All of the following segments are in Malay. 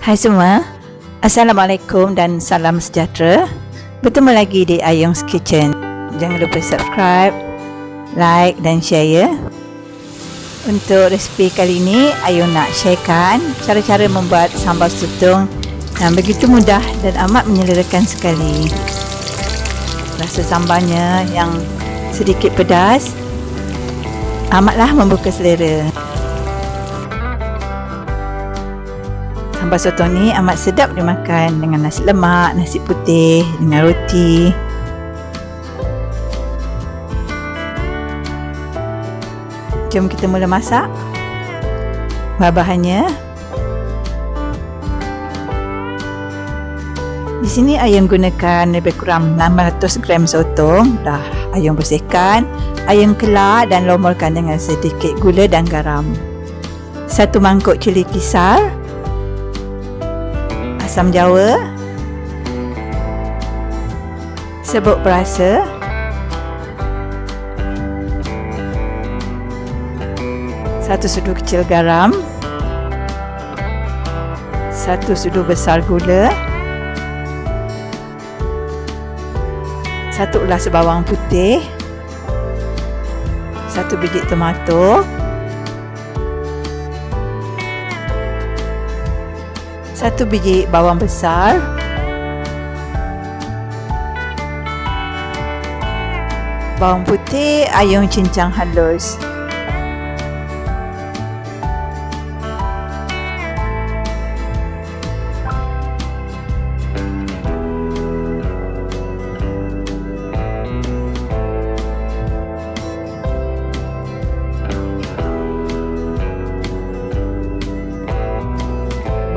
Hai semua, Assalamualaikum dan salam sejahtera. Bertemu lagi di Ayung's Kitchen. Jangan lupa subscribe, like dan share ya. Untuk resipi kali ini, Ayung nak sharekan cara-cara membuat sambal sotong yang begitu mudah dan amat menyelerakan sekali. Rasa sambalnya yang sedikit pedas amatlah membuka selera. Sambal sotong ni amat sedap dimakan dengan nasi lemak, nasi putih, dengan roti. Jom kita mula masak. Bahan-bahannya. Di sini Ayung gunakan lebih kurang 600 gram sotong. Dah Ayung bersihkan, Ayung kelar dan lomorkan dengan sedikit gula dan garam. 1 mangkuk cili kisar, asam jawa, serbuk perasa, satu sudu kecil garam, 1 sudu besar gula, 1 ulas bawang putih, 1 biji tomato, 1 biji bawang besar, bawang putih Ayung cincang halus,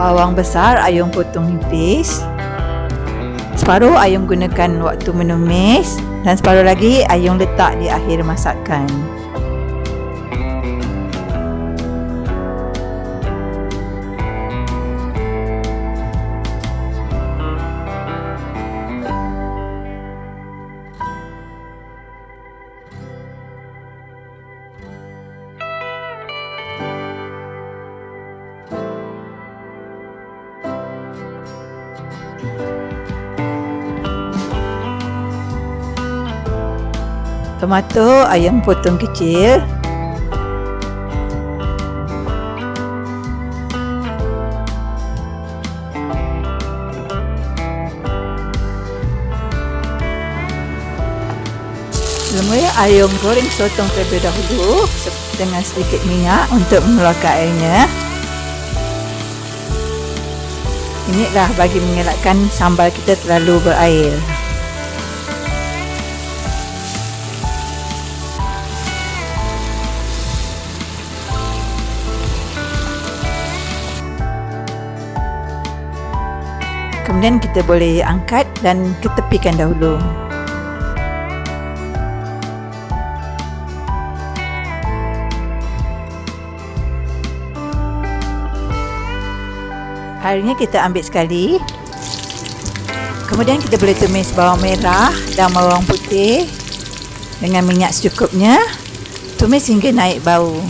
bawang besar Ayung potong nipis. Separuh Ayung gunakan waktu menumis dan separuh lagi Ayung letak di akhir masakan. Tomato Ayung potong kecil. Semula Ayung goreng sotong terlebih dahulu dengan sedikit minyak untuk mengeluarkan airnya. Inilah bagi mengelakkan sambal kita terlalu berair. Kemudian kita boleh angkat dan ketepikan dahulu. Airnya kita ambil sekali. Kemudian kita boleh tumis bawang merah dan bawang putih dengan minyak secukupnya. Tumis hingga naik bau.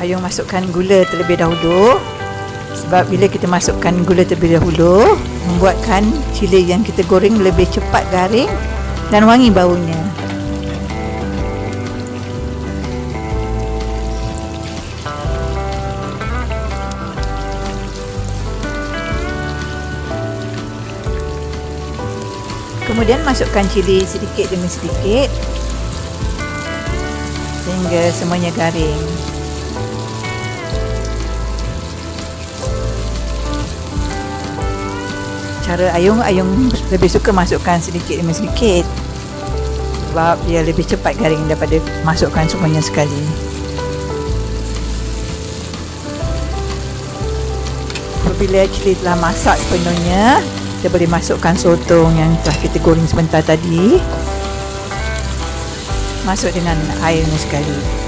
Ayung masukkan gula terlebih dahulu. Sebab bila kita masukkan gula terlebih dahulu, membuatkan cili yang kita goreng lebih cepat garing dan wangi baunya. Kemudian masukkan cili sedikit demi sedikit sehingga semuanya garing. Cara Ayung lebih suka masukkan sedikit demi sedikit sebab dia lebih cepat garing daripada masukkan semuanya sekali. Apabila cili telah masak sepenuhnya, kita boleh masukkan sotong yang telah kita goreng sebentar tadi. Masuk dengan airnya sekali.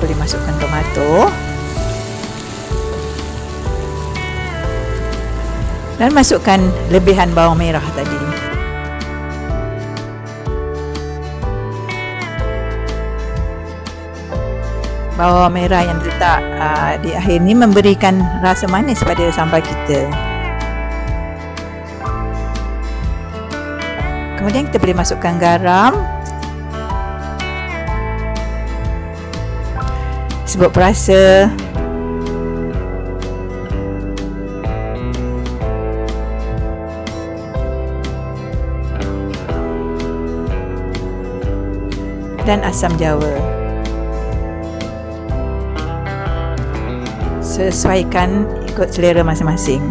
boleh masukkan tomato dan masukkan lebihan bawang merah tadi. Bawang merah yang letak di akhir ni memberikan rasa manis pada sambal kita. Kemudian kita boleh masukkan garam, sebut perasa, dan asam jawa. Sesuaikan ikut selera masing-masing.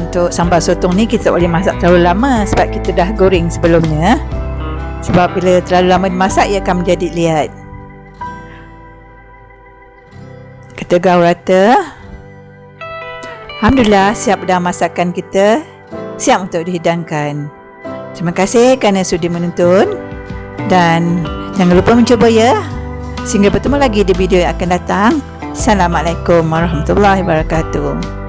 Untuk sambal sotong ni kita tak boleh masak terlalu lama sebab kita dah goreng sebelumnya. Sebab bila terlalu lama dimasak ia akan menjadi liat. Kita gaul rata. Alhamdulillah, siap dah masakan kita, siap untuk dihidangkan. Terima kasih kerana sudi menonton dan jangan lupa mencuba ya. Sehingga bertemu lagi di video yang akan datang. Assalamualaikum warahmatullahi wabarakatuh.